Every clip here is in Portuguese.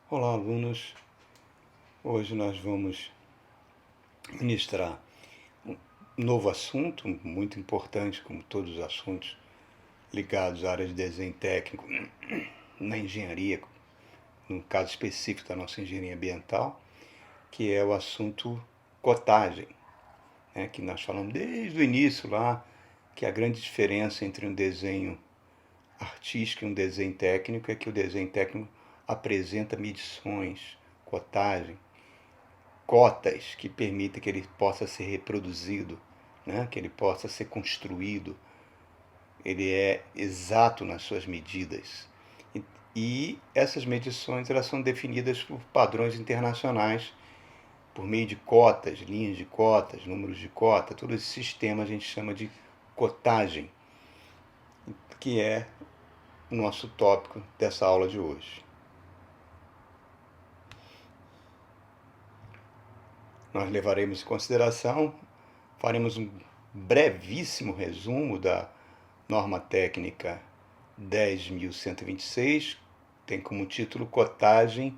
Olá, alunos. Hoje nós vamos ministrar um novo assunto, muito importante, como todos os assuntos ligados à área de desenho técnico na engenharia, no caso específico da nossa engenharia ambiental, que é o assunto cotagem, né, que nós falamos desde o início lá, que a grande diferença entre um desenho artístico e um desenho técnico é que o desenho técnico apresenta medições, cotagem, cotas que permitem que ele possa ser reproduzido, né? Que ele possa ser construído. Ele é exato nas suas medidas. E essas medições elas são definidas por padrões internacionais, por meio de cotas, linhas de cotas, números de cota. Todo esse sistema a gente chama de cotagem, que é o nosso tópico dessa aula de hoje. Nós levaremos em consideração, faremos um brevíssimo resumo da norma técnica 10.126, tem como título Cotagem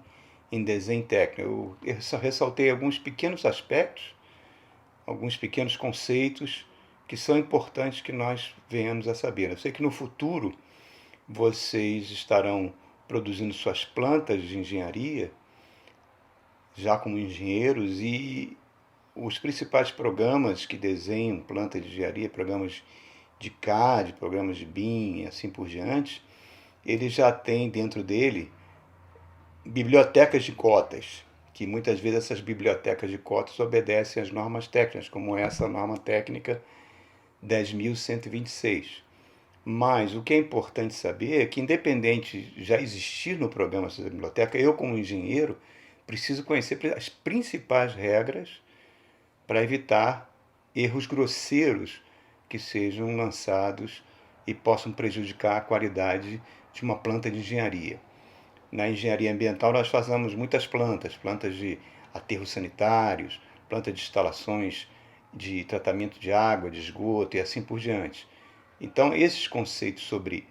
em Desenho Técnico. Eu só ressaltei alguns pequenos aspectos, alguns pequenos conceitos que são importantes que nós venhamos a saber. Eu sei que no futuro vocês estarão produzindo suas plantas de engenharia, já como engenheiros, e os principais programas que desenham planta de engenharia, programas de CAD, programas de BIM e assim por diante, ele já tem dentro dele bibliotecas de cotas, que muitas vezes essas bibliotecas de cotas obedecem às normas técnicas, como essa norma técnica 10.126. Mas o que é importante saber é que, independente de já existir no programa essa biblioteca, eu, como engenheiro, preciso conhecer as principais regras para evitar erros grosseiros que sejam lançados e possam prejudicar a qualidade de uma planta de engenharia. Na engenharia ambiental nós fazemos muitas plantas, plantas de aterros sanitários, plantas de instalações de tratamento de água, de esgoto e assim por diante. Então esses conceitos sobre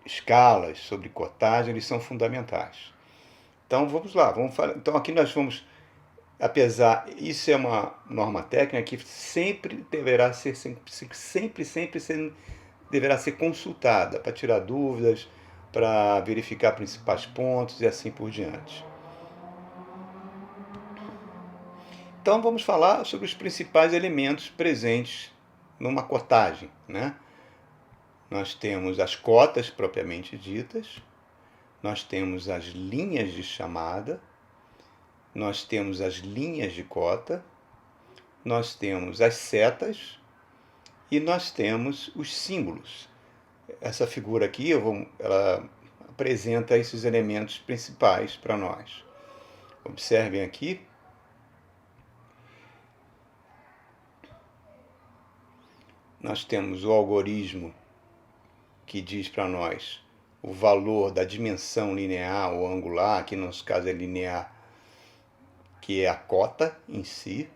escalas, sobre cotagem, eles são fundamentais. Então vamos lá, vamos falar. Então aqui nós vamos, apesar, isso é uma norma técnica que sempre deverá ser, deverá ser consultada para tirar dúvidas, para verificar principais pontos e assim por diante. Então vamos falar sobre os principais elementos presentes numa cotagem, né? Nós temos as cotas propriamente ditas, nós temos as linhas de chamada, nós temos as linhas de cota, nós temos as setas e nós temos os símbolos. Essa figura aqui, ela apresenta esses elementos principais para nós. Observem aqui. Nós temos o algoritmo que diz para nós o valor da dimensão linear ou angular, que no nosso caso é linear, que é a cota em si.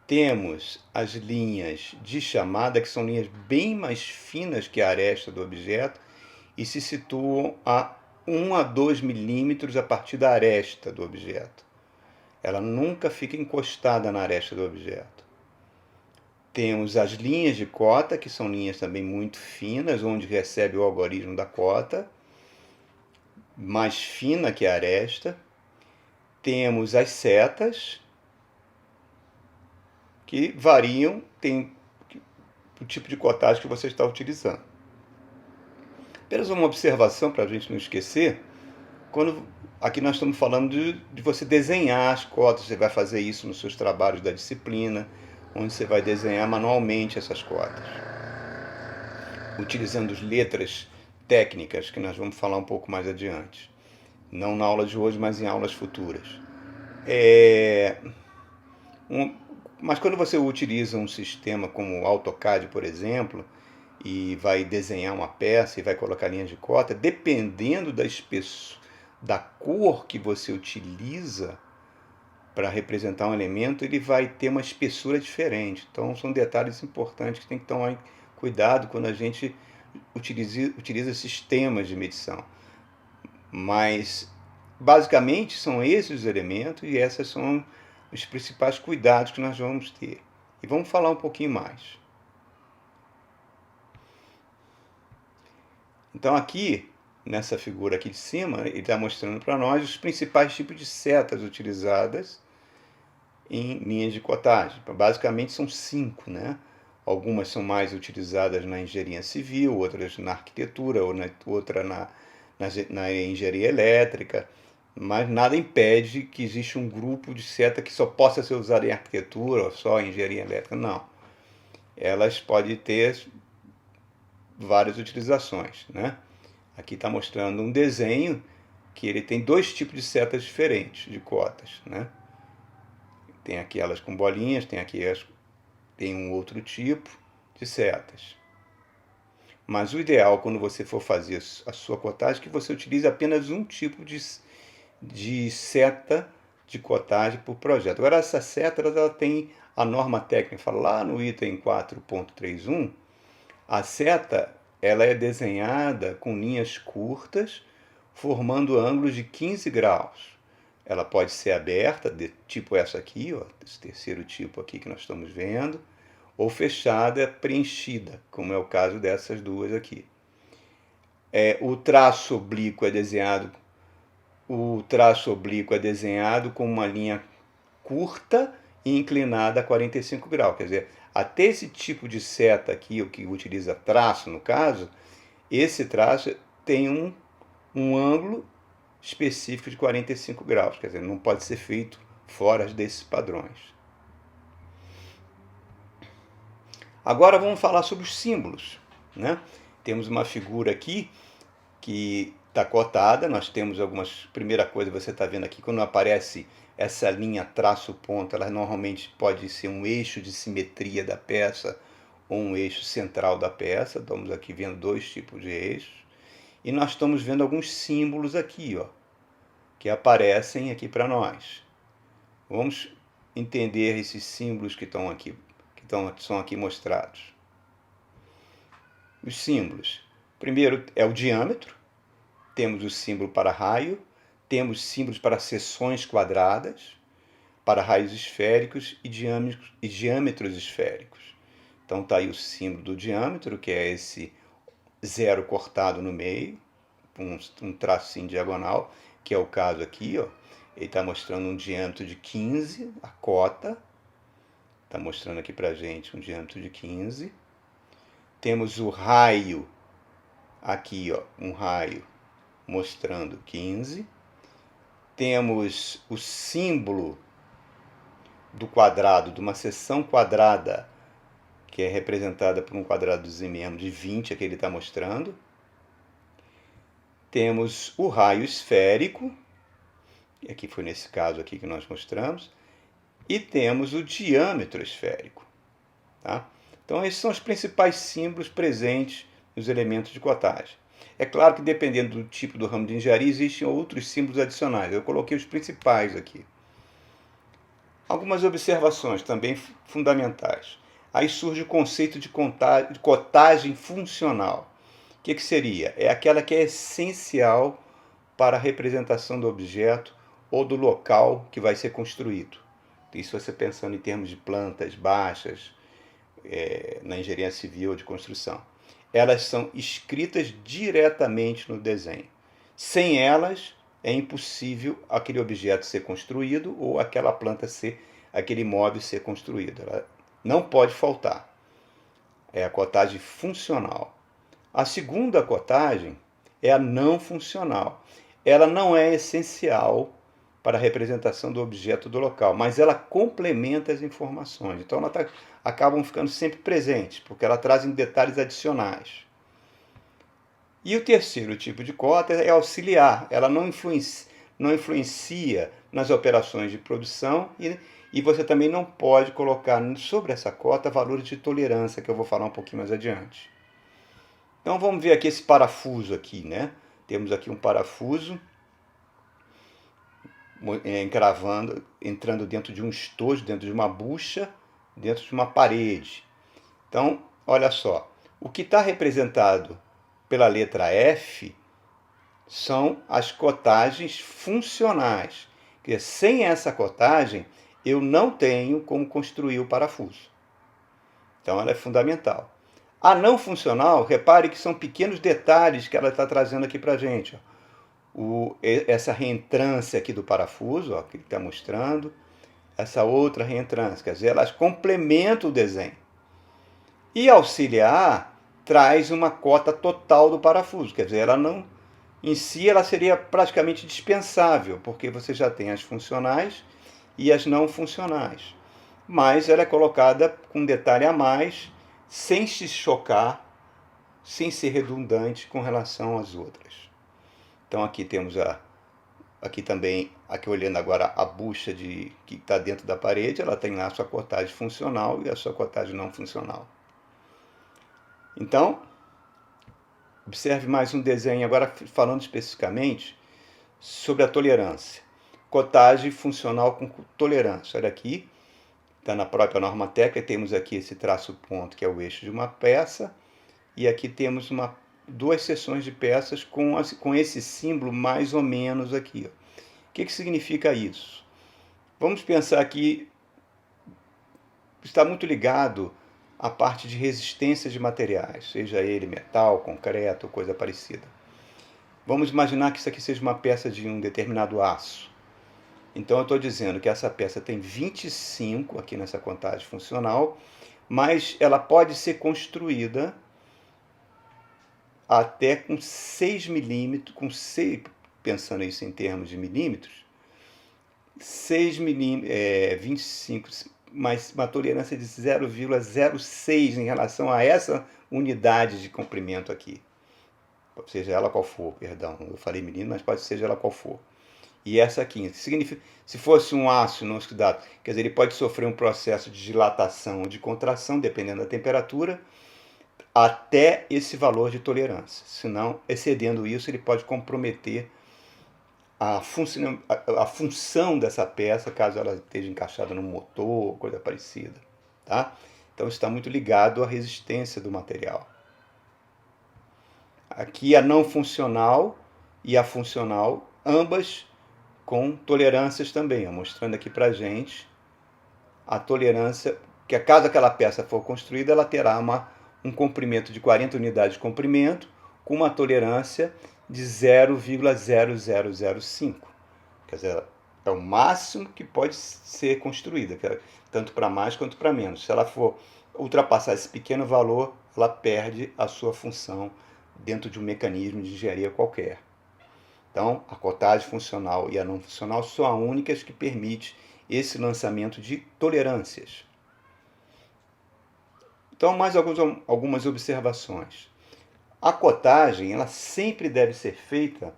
Temos as linhas de chamada, que são linhas bem mais finas que a aresta do objeto e se situam a 1 a 2 milímetros a partir da aresta do objeto. Ela nunca fica encostada na aresta do objeto. Temos as linhas de cota, que são linhas também muito finas, onde recebe o algoritmo da cota, mais fina que a aresta. Temos as setas, que variam, tem o tipo de cotagem que você está utilizando. Apenas uma observação para a gente não esquecer, quando aqui nós estamos falando de você desenhar as cotas, você vai fazer isso nos seus trabalhos da disciplina, onde você vai desenhar manualmente essas cotas, utilizando letras técnicas, que nós vamos falar um pouco mais adiante. Não na aula de hoje, mas em aulas futuras. Mas quando você utiliza um sistema como o AutoCAD, por exemplo, e vai desenhar uma peça e vai colocar linhas de cota, dependendo da cor que você utiliza para representar um elemento, ele vai ter uma espessura diferente. Então são detalhes importantes que tem que tomar cuidado quando a gente utiliza sistemas de medição. Mas basicamente, são esses os elementos e esses são os principais cuidados que nós vamos ter. E vamos falar um pouquinho mais. Então, aqui, nessa figura aqui de cima, ele está mostrando para nós os principais tipos de setas utilizadas em linhas de cotagem. Basicamente, são 5, né? Algumas são mais utilizadas na engenharia civil, outras na arquitetura, outra na engenharia elétrica, mas nada impede que exista um grupo de seta que só possa ser usado em arquitetura ou só em engenharia elétrica. Não. Elas podem ter várias utilizações, né? Aqui está mostrando um desenho que ele tem 2 tipos de setas diferentes de cotas, né? Tem aquelas com bolinhas, tem um outro tipo de setas. Mas o ideal, quando você for fazer a sua cotagem, é que você utilize apenas um tipo de seta de cotagem por projeto. Agora, essa seta ela tem a norma técnica, fala lá no item 4.31, a seta ela é desenhada com linhas curtas, formando ângulos de 15 graus. Ela pode ser aberta, tipo essa aqui, ó, esse terceiro tipo aqui que nós estamos vendo, ou fechada, preenchida, como é o caso dessas duas aqui. O traço oblíquo é desenhado com uma linha curta e inclinada a 45 graus. Quer dizer, até esse tipo de seta aqui, o que utiliza traço no caso, esse traço tem um ângulo específico de 45 graus. Quer dizer, não pode ser feito fora desses padrões. Agora vamos falar sobre os símbolos, né? Temos uma figura aqui que está cotada, nós temos algumas... Primeira coisa, você está vendo aqui, quando aparece essa linha traço-ponto, ela normalmente pode ser um eixo de simetria da peça ou um eixo central da peça. Estamos aqui vendo 2 tipos de eixos. E nós estamos vendo alguns símbolos aqui, ó, que aparecem aqui para nós. Vamos entender esses símbolos que estão aqui, são aqui mostrados. Os símbolos. Primeiro é o diâmetro. Temos o símbolo para raio. Temos símbolos para seções quadradas, para raios esféricos e diâmetros esféricos. Então está aí o símbolo do diâmetro, que é esse zero cortado no meio, um tracinho diagonal, que é o caso aqui, ó. Ele está mostrando um diâmetro de 15, a cota. Está mostrando aqui para a gente um diâmetro de 15. Temos o raio, aqui, ó, um raio mostrando 15. Temos o símbolo do quadrado, de uma seção quadrada, que é representada por um quadradozinho mesmo de 20, aqui ele está mostrando. Temos o raio esférico, aqui foi nesse caso aqui que nós mostramos, e temos o diâmetro esférico. Tá? Então, esses são os principais símbolos presentes nos elementos de cotagem. É claro que, dependendo do tipo do ramo de engenharia, existem outros símbolos adicionais. Eu coloquei os principais aqui. Algumas observações também fundamentais. Aí surge o conceito de cotagem funcional. O que seria? É aquela que é essencial para a representação do objeto ou do local que vai ser construído. Isso você pensando em termos de plantas baixas, na engenharia civil ou de construção. Elas são escritas diretamente no desenho. Sem elas, é impossível aquele objeto ser construído ou aquela planta aquele imóvel ser construído. Ela não pode faltar. É a cotagem funcional. A segunda cotagem é a não funcional. Ela não é essencial para a representação do objeto do local, mas ela complementa as informações. Então, acabam ficando sempre presentes, porque ela trazem detalhes adicionais. E o terceiro tipo de cota é auxiliar. Ela não influencia nas operações de produção e você também não pode colocar sobre essa cota valores de tolerância, que eu vou falar um pouquinho mais adiante. Então, vamos ver aqui esse parafuso aqui, né? Temos aqui um parafuso entrando dentro de um estojo, dentro de uma bucha, dentro de uma parede. Então, olha só, o que está representado pela letra F são as cotagens funcionais. Porque sem essa cotagem, eu não tenho como construir o parafuso. Então, ela é fundamental. A não funcional, repare que são pequenos detalhes que ela está trazendo aqui para a gente. Essa reentrância aqui do parafuso, ó, que ele está mostrando, essa outra reentrância, quer dizer, elas complementam o desenho. E auxiliar traz uma cota total do parafuso, quer dizer, ela não, em si, ela seria praticamente dispensável, porque você já tem as funcionais e as não funcionais. Mas ela é colocada com um detalhe a mais, sem se chocar, sem ser redundante com relação às outras. Então aqui temos aqui também, aqui olhando agora a bucha que está dentro da parede, ela tem lá a sua cotagem funcional e a sua cotagem não funcional. Então, observe mais um desenho, agora falando especificamente sobre a tolerância. Cotagem funcional com tolerância. Olha aqui, está na própria norma técnica, temos aqui esse traço ponto, que é o eixo de uma peça, e aqui temos duas seções de peças com esse símbolo mais ou menos aqui. Ó. O que significa isso? Vamos pensar aqui, está muito ligado à parte de resistência de materiais, seja ele metal, concreto, coisa parecida. Vamos imaginar que isso aqui seja uma peça de um determinado aço. Então eu estou dizendo que essa peça tem 25 aqui nessa contagem funcional, mas ela pode ser construída até com 6 milímetros, pensando isso em termos de milímetros, 6 milímetros, 25, mas uma tolerância de 0,06 em relação a essa unidade de comprimento aqui. Seja ela qual for, perdão, eu falei milímetro, mas pode ser ela qual for. E essa aqui, significa, se fosse um aço não oxidado, quer dizer, ele pode sofrer um processo de dilatação ou de contração, dependendo da temperatura, até esse valor de tolerância. Senão, excedendo isso, ele pode comprometer a função dessa peça, caso ela esteja encaixada no motor, coisa parecida. Tá? Então, está muito ligado à resistência do material. Aqui a não funcional e a funcional, ambas com tolerâncias também, mostrando aqui para a gente a tolerância, que caso aquela peça for construída, ela terá um comprimento de 40 unidades de comprimento, com uma tolerância de 0,0005. Quer dizer, é o máximo que pode ser construída, tanto para mais quanto para menos. Se ela for ultrapassar esse pequeno valor, ela perde a sua função dentro de um mecanismo de engenharia qualquer. Então, a cotagem funcional e a não funcional são as únicas que permitem esse lançamento de tolerâncias. Então, mais algumas observações. A cotagem, ela sempre deve ser feita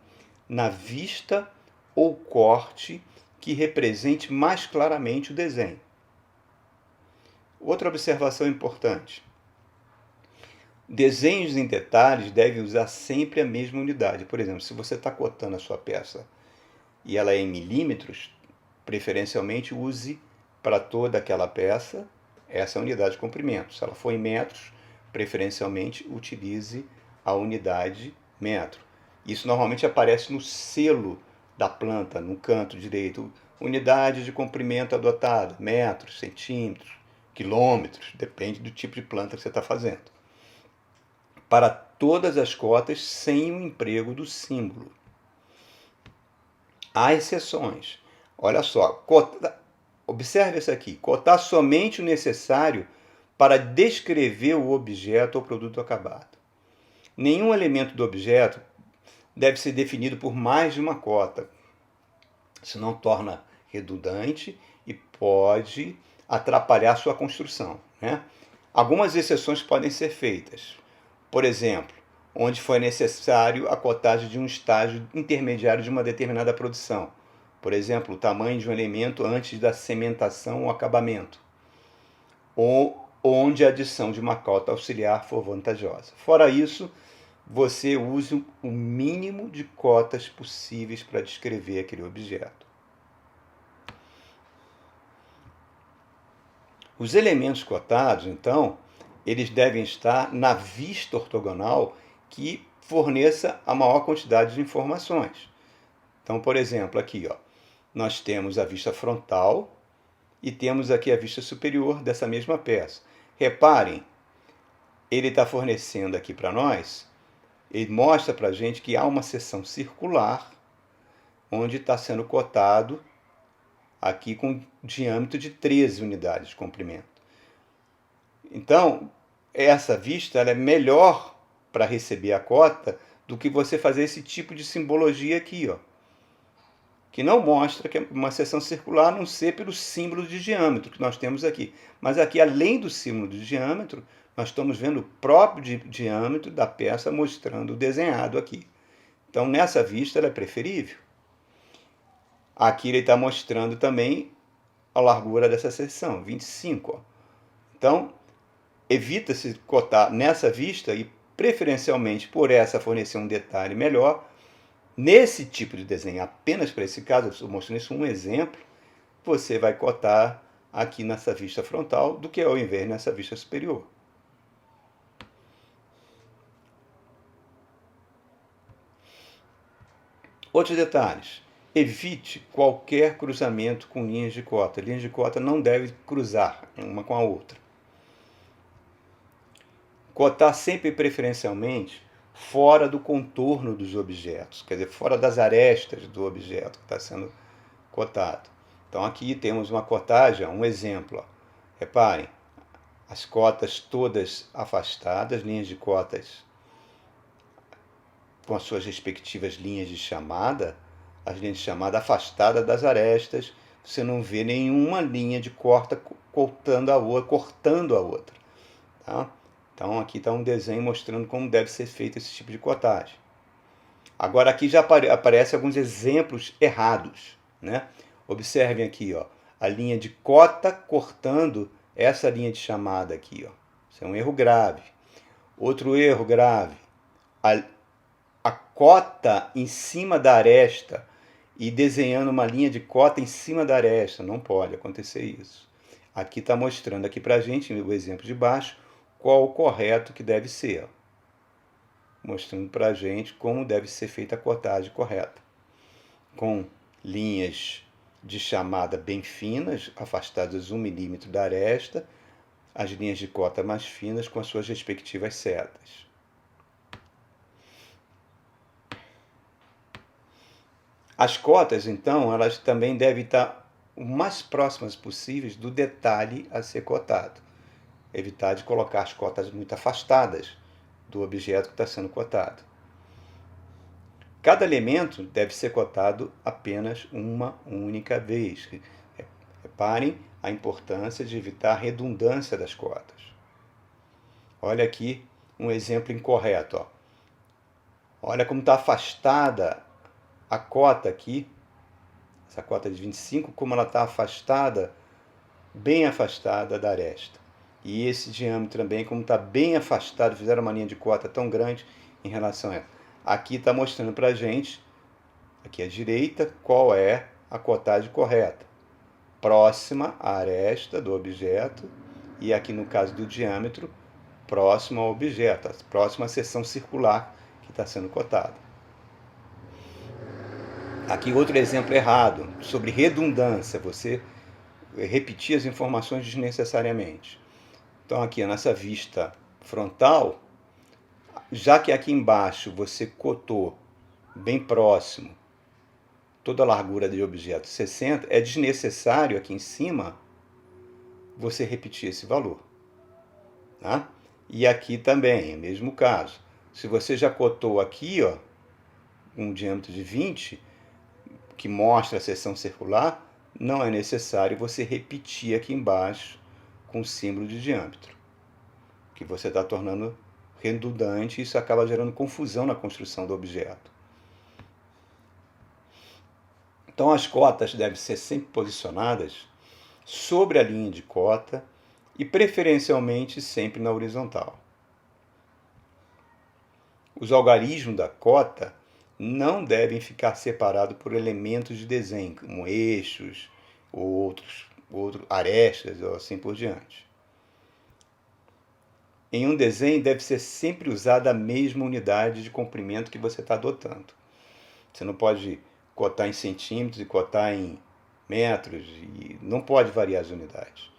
na vista ou corte que represente mais claramente o desenho. Outra observação importante. Desenhos em detalhes devem usar sempre a mesma unidade. Por exemplo, se você está cotando a sua peça e ela é em milímetros, preferencialmente use para toda aquela peça essa unidade de comprimento. Se ela for em metros, preferencialmente utilize a unidade metro. Isso normalmente aparece no selo da planta, no canto direito. Unidade de comprimento adotada, metros, centímetros, quilômetros, depende do tipo de planta que você está fazendo. Para todas as cotas sem o emprego do símbolo. Há exceções. Olha só, observe isso aqui. Cotar somente o necessário para descrever o objeto ou produto acabado. Nenhum elemento do objeto deve ser definido por mais de uma cota. Senão torna redundante e pode atrapalhar sua construção. Né? Algumas exceções podem ser feitas. Por exemplo, onde foi necessário a cotagem de um estágio intermediário de uma determinada produção. Por exemplo, o tamanho de um elemento antes da cimentação ou acabamento. Ou onde a adição de uma cota auxiliar for vantajosa. Fora isso, você use o mínimo de cotas possíveis para descrever aquele objeto. Os elementos cotados, então, eles devem estar na vista ortogonal que forneça a maior quantidade de informações. Então, por exemplo, aqui, ó, nós temos a vista frontal e temos aqui a vista superior dessa mesma peça. Reparem, ele está fornecendo aqui para nós, ele mostra para a gente que há uma seção circular onde está sendo cotado aqui com diâmetro de 13 unidades de comprimento. Então, essa vista ela é melhor para receber a cota do que você fazer esse tipo de simbologia aqui, ó, que não mostra que é uma seção circular, a não ser pelo símbolo de diâmetro que nós temos aqui. Mas aqui, além do símbolo de diâmetro, nós estamos vendo o próprio diâmetro da peça mostrando desenhado aqui. Então, nessa vista, ela é preferível. Aqui ele está mostrando também a largura dessa seção, 25. Ó. Então, evita-se cotar nessa vista e, preferencialmente, por essa fornecer um detalhe melhor. Nesse tipo de desenho, apenas para esse caso, eu estou mostrando isso um exemplo, você vai cotar aqui nessa vista frontal do que ao invés nessa vista superior. Outros detalhes. Evite qualquer cruzamento com linhas de cota. Linhas de cota não devem cruzar uma com a outra. Cotar sempre preferencialmente fora do contorno dos objetos, quer dizer, fora das arestas do objeto que está sendo cotado. Então aqui temos uma cotagem, um exemplo. Ó. Reparem, as cotas todas afastadas, linhas de cotas com as suas respectivas linhas de chamada, as linhas de chamada afastadas das arestas, você não vê nenhuma linha de corta cortando a outra. Tá? Então aqui está um desenho mostrando como deve ser feito esse tipo de cotagem. Agora aqui já aparecem alguns exemplos errados. Né? Observem aqui, ó, a linha de cota cortando essa linha de chamada aqui. Ó. Isso é um erro grave. Outro erro grave, a cota em cima da aresta e desenhando uma linha de cota em cima da aresta. Não pode acontecer isso. Aqui está mostrando aqui para a gente, o exemplo de baixo, qual o correto que deve ser. Ó. Mostrando para a gente como deve ser feita a cotagem correta. Com linhas de chamada bem finas, afastadas 1 milímetro da aresta, as linhas de cota mais finas com as suas respectivas setas. As cotas, então, elas também devem estar o mais próximas possíveis do detalhe a ser cotado. Evitar de colocar as cotas muito afastadas do objeto que está sendo cotado. Cada elemento deve ser cotado apenas uma única vez. Reparem a importância de evitar a redundância das cotas. Olha aqui um exemplo incorreto. Ó. Olha como está afastada a cota aqui, essa cota de 25, como ela está afastada, bem afastada da aresta. E esse diâmetro também, como está bem afastado, fizeram uma linha de cota tão grande em relação a ela. Aqui está mostrando para a gente, aqui à direita, qual é a cotagem correta. Próxima à aresta do objeto, e aqui no caso do diâmetro, próximo ao objeto, próxima à seção circular que está sendo cotada. Aqui outro exemplo errado, sobre redundância, você repetir as informações desnecessariamente. Então aqui nessa vista frontal, já que aqui embaixo você cotou bem próximo toda a largura de objeto 60, é desnecessário aqui em cima você repetir esse valor. Tá? E aqui também, é o mesmo caso. Se você já cotou aqui, ó, um diâmetro de 20, que mostra a seção circular, não é necessário você repetir aqui embaixo com o símbolo de diâmetro, que você está tornando redundante e isso acaba gerando confusão na construção do objeto. Então as cotas devem ser sempre posicionadas sobre a linha de cota e preferencialmente sempre na horizontal. Os algarismos da cota não devem ficar separados por elementos de desenho, como eixos ou outros arestas ou assim por diante. em um desenho deve ser sempre usada a mesma unidade de comprimento que você está adotando. Você não pode cotar em centímetros e cotar em metros, e não pode variar as unidades,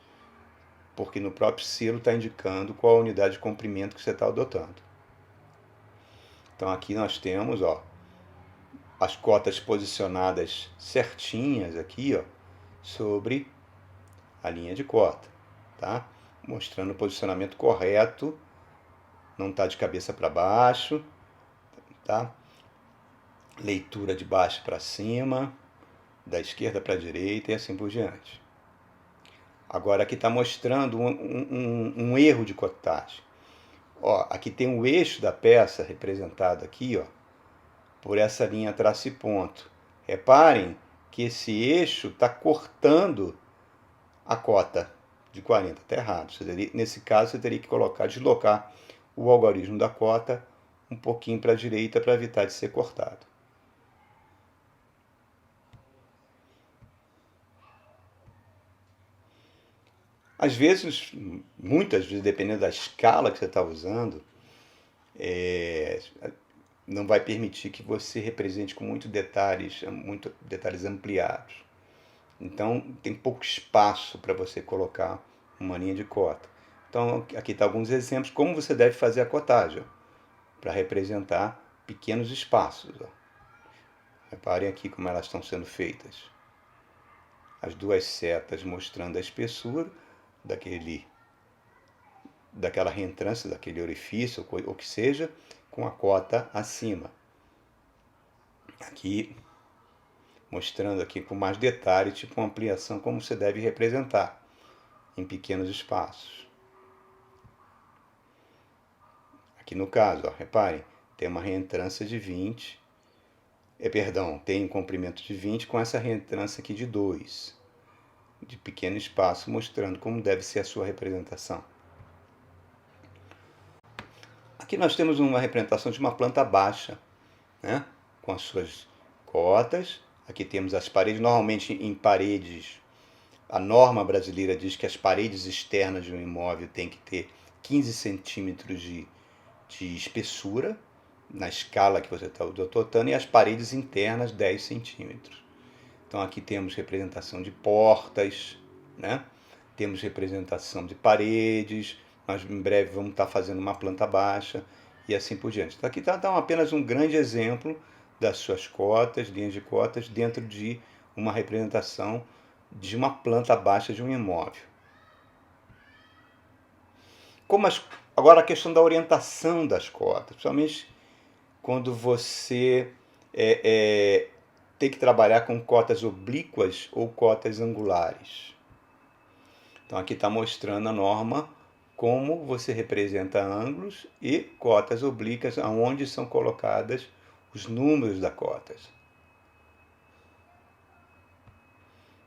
porque no próprio selo está indicando qual a unidade de comprimento que você está adotando. Então aqui nós temos, ó, as cotas posicionadas certinhas aqui, ó, sobre a linha de cota, tá? Mostrando o posicionamento correto, não está de cabeça para baixo, tá? Leitura de baixo para cima, da esquerda para a direita e assim por diante. Agora aqui está mostrando um erro de cotagem. Ó, aqui tem o eixo da peça representado aqui, ó, por essa linha traço e ponto. Reparem que esse eixo está cortando a cota de 40, está errado. Nesse caso, você teria que deslocar o algarismo da cota um pouquinho para a direita para evitar de ser cortado. Às vezes, muitas vezes, dependendo da escala que você está usando, não vai permitir que você represente com muitos detalhes ampliados. Então, tem pouco espaço para você colocar uma linha de cota. Então, aqui estão alguns exemplos como você deve fazer a cotagem para representar pequenos espaços. Ó. Reparem aqui como elas estão sendo feitas. As duas setas mostrando a espessura daquela reentrância, daquele orifício, ou que seja, com a cota acima. Aqui, mostrando aqui com mais detalhe, tipo uma ampliação, como você deve representar em pequenos espaços. Aqui no caso, ó, reparem, tem uma reentrância de 20, tem um comprimento de 20 com essa reentrância aqui de 2, de pequeno espaço, mostrando como deve ser a sua representação. Aqui nós temos uma representação de uma planta baixa, né, com as suas cotas. Aqui temos as paredes, normalmente em paredes, a norma brasileira diz que as paredes externas de um imóvel tem que ter 15 centímetros de espessura, na escala que você está adotando, e as paredes internas 10 centímetros. Então aqui temos representação de portas, né? Temos representação de paredes, nós em breve vamos estar fazendo uma planta baixa e assim por diante. Então aqui está apenas um grande exemplo das suas cotas, linhas de cotas, dentro de uma representação de uma planta baixa de um imóvel. Agora a questão da orientação das cotas, principalmente quando você tem que trabalhar com cotas oblíquas ou cotas angulares. Então aqui está mostrando a norma como você representa ângulos e cotas oblíquas, aonde são colocadas os números das cotas.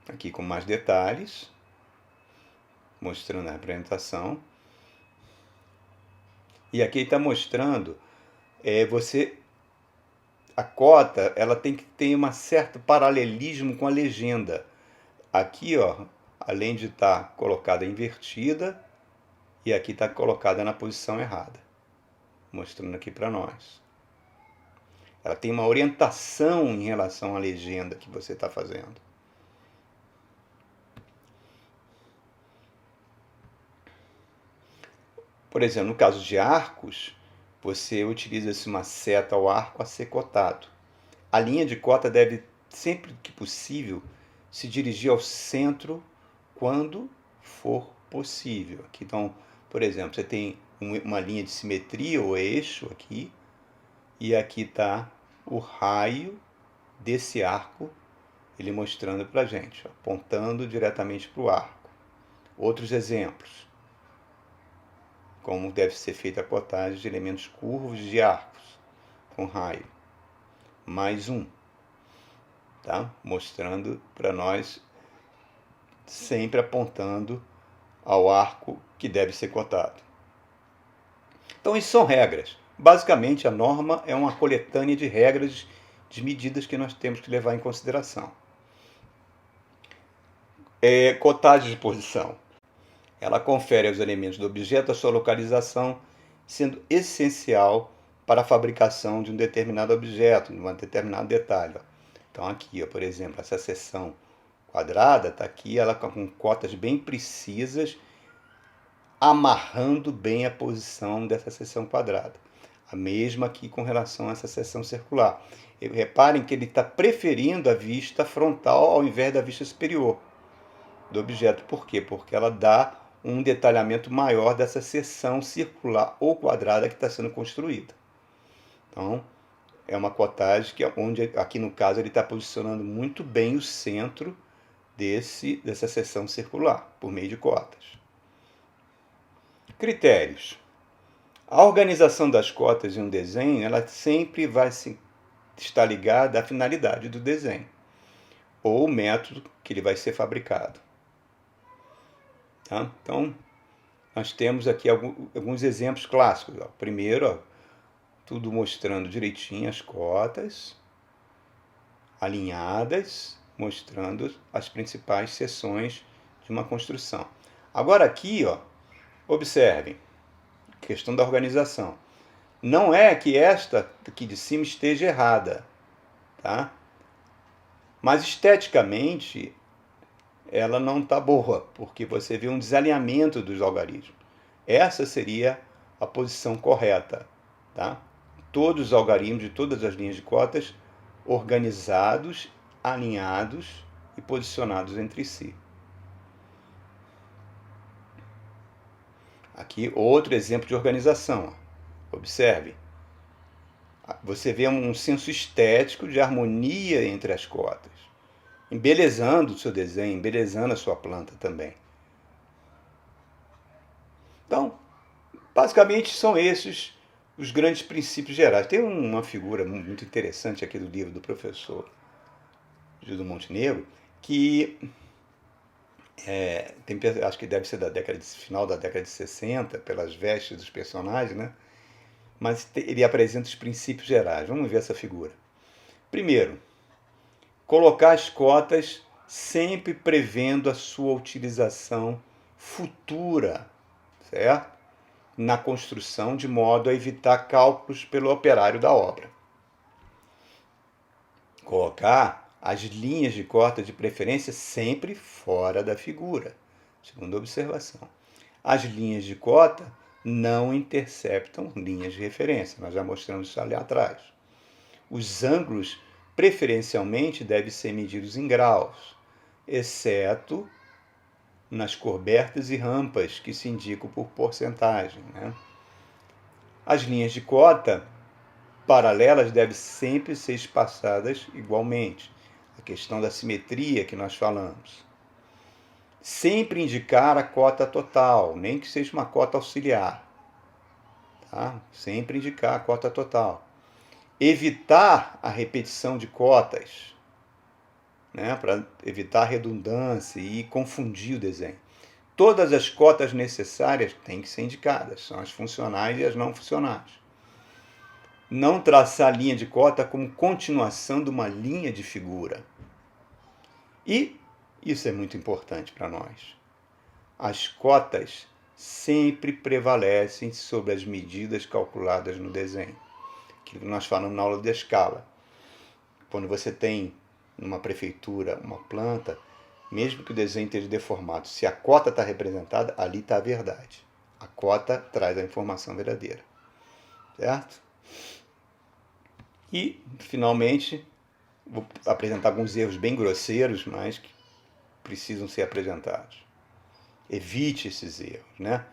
Aqui com mais detalhes, mostrando a representação. E aqui está mostrando, a cota ela tem que ter um certo paralelismo com a legenda. Aqui, ó, além de estar colocada invertida, e aqui está colocada na posição errada, mostrando aqui para nós. Ela tem uma orientação em relação à legenda que você está fazendo. Por exemplo, no caso de arcos, você utiliza uma seta ao arco a ser cotado. A linha de cota deve, sempre que possível, se dirigir ao centro quando for possível. Aqui, então, por exemplo, você tem uma linha de simetria ou eixo aqui, e aqui está o raio desse arco, ele mostrando para a gente, apontando diretamente para o arco. Outros exemplos, como deve ser feita a cotagem de elementos curvos de arcos com raio. Mais um, tá? Mostrando para nós, sempre apontando ao arco que deve ser cotado. Então, isso são regras. Basicamente, a norma é uma coletânea de regras, de medidas que nós temos que levar em consideração. Cotagem de posição. Ela confere aos elementos do objeto a sua localização, sendo essencial para a fabricação de um determinado objeto, de um determinado detalhe. Então aqui, por exemplo, essa seção quadrada está aqui, ela com cotas bem precisas, amarrando bem a posição dessa seção quadrada. A mesma aqui com relação a essa seção circular. E reparem que ele está preferindo a vista frontal ao invés da vista superior do objeto. Por quê? Porque ela dá um detalhamento maior dessa seção circular ou quadrada que está sendo construída. Então, é uma cotagem que onde aqui no caso ele está posicionando muito bem o centro dessa seção circular, por meio de cotas. Critérios. A organização das cotas em um desenho, ela sempre vai estar ligada à finalidade do desenho, ou o método que ele vai ser fabricado. Tá? Então, nós temos aqui alguns exemplos clássicos. Primeiro, tudo mostrando direitinho as cotas, alinhadas, mostrando as principais seções de uma construção. Agora aqui, observem, questão da organização. Não é que esta aqui de cima esteja errada, tá? Mas esteticamente ela não está boa, porque você vê um desalinhamento dos algarismos. Essa seria a posição correta, tá? Todos os algarismos de todas as linhas de cotas organizados, alinhados e posicionados entre si. Aqui outro exemplo de organização. Observe. Você vê um senso estético de harmonia entre as cotas, embelezando o seu desenho, embelezando a sua planta também. Então, basicamente são esses os grandes princípios gerais. Tem uma figura muito interessante aqui do livro do professor Gildo Montenegro, que acho que deve ser final da década de 60, pelas vestes dos personagens, né? Mas ele apresenta os princípios gerais. Vamos ver essa figura. Primeiro, colocar as cotas sempre prevendo a sua utilização futura, certo? Na construção, de modo a evitar cálculos pelo operário da obra. Colocar as linhas de cota de preferência sempre fora da figura, segunda observação. As linhas de cota não interceptam linhas de referência, nós já mostramos isso ali atrás. Os ângulos preferencialmente devem ser medidos em graus, exceto nas cobertas e rampas que se indicam por porcentagem, né? As linhas de cota paralelas devem sempre ser espaçadas igualmente. A questão da simetria que nós falamos. Sempre indicar a cota total, nem que seja uma cota auxiliar. Tá? Sempre indicar a cota total. Evitar a repetição de cotas, né, para evitar redundância e confundir o desenho. Todas as cotas necessárias têm que ser indicadas, são as funcionais e as não funcionais. Não traçar a linha de cota como continuação de uma linha de figura. E isso é muito importante para nós. As cotas sempre prevalecem sobre as medidas calculadas no desenho. Aquilo que nós falamos na aula de escala. Quando você tem numa prefeitura uma planta, mesmo que o desenho esteja deformado, se a cota está representada, ali está a verdade. A cota traz a informação verdadeira. Certo? E, finalmente, vou apresentar alguns erros bem grosseiros, mas que precisam ser apresentados. Evite esses erros, né?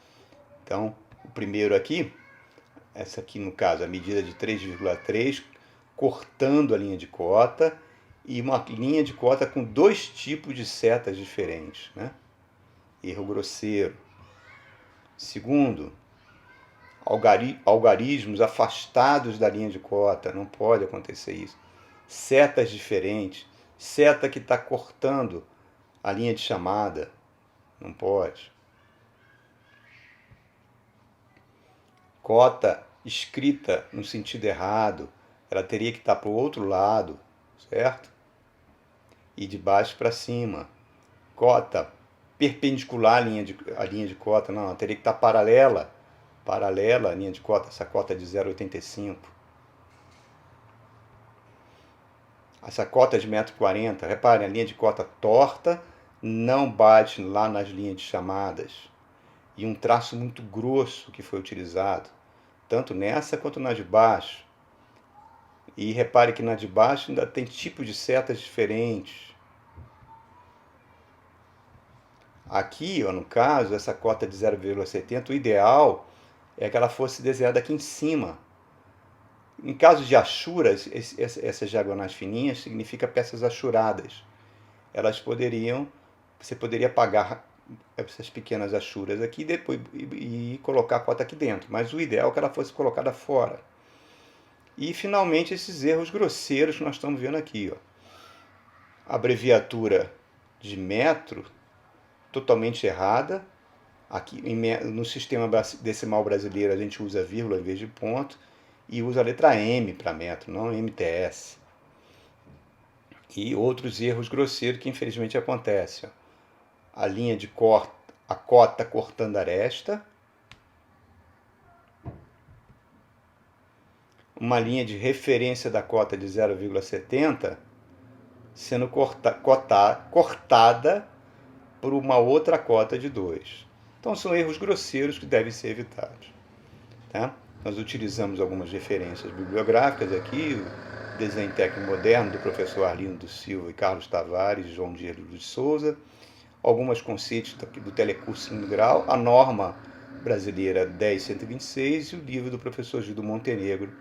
Então, o primeiro aqui, essa aqui no caso, a medida de 3,3, cortando a linha de cota, e uma linha de cota com dois tipos de setas diferentes, né? Erro grosseiro. Segundo, algarismos afastados da linha de cota, não pode acontecer isso. Setas diferentes, seta que está cortando a linha de chamada, não pode. Cota escrita no sentido errado, ela teria que estar para o outro lado, certo? E de baixo para cima. Cota perpendicular à linha de cota, não, ela teria que estar paralela à linha de cota, essa cota de 0,85. Essa cota de 1,40 m, reparem, a linha de cota torta não bate lá nas linhas de chamadas. E um traço muito grosso que foi utilizado, tanto nessa quanto na de baixo. E repare que na de baixo ainda tem tipos de setas diferentes. Aqui, ó, no caso, essa cota de 0,70, o ideal é que ela fosse desenhada aqui em cima. Em caso de achuras, essas diagonais fininhas significa peças achuradas. Você poderia pagar essas pequenas achuras aqui depois e colocar a cota aqui dentro, mas o ideal é que ela fosse colocada fora. E finalmente esses erros grosseiros que nós estamos vendo aqui, ó. Abreviatura de metro totalmente errada. Aqui no sistema decimal brasileiro a gente usa vírgula em vez de ponto e usa a letra M para metro, não MTS. E outros erros grosseiros que infelizmente acontecem. A linha de corte, a cota cortando a aresta. Uma linha de referência da cota de 0,70 sendo cortada por uma outra cota de 2. Então são erros grosseiros que devem ser evitados. Tá? Nós utilizamos algumas referências bibliográficas aqui, o Desenho Técnico Moderno do professor Arlindo Silva e Carlos Tavares, João Diego de Souza, alguns conceitos do telecurso 5 grau, a norma brasileira 10126 e o livro do professor Gildo Montenegro,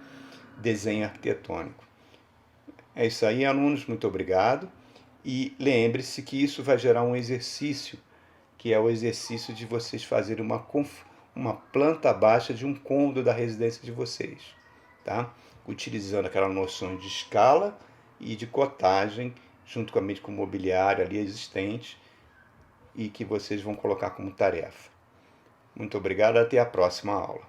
Desenho Arquitetônico. É isso aí, alunos, muito obrigado. E lembre-se que isso vai gerar um exercício, que é o exercício de vocês fazerem uma planta baixa de um cômodo da residência de vocês, tá? Utilizando aquelas noções de escala e de cotagem, juntamente com o mobiliário ali existente, e que vocês vão colocar como tarefa. Muito obrigado, até a próxima aula.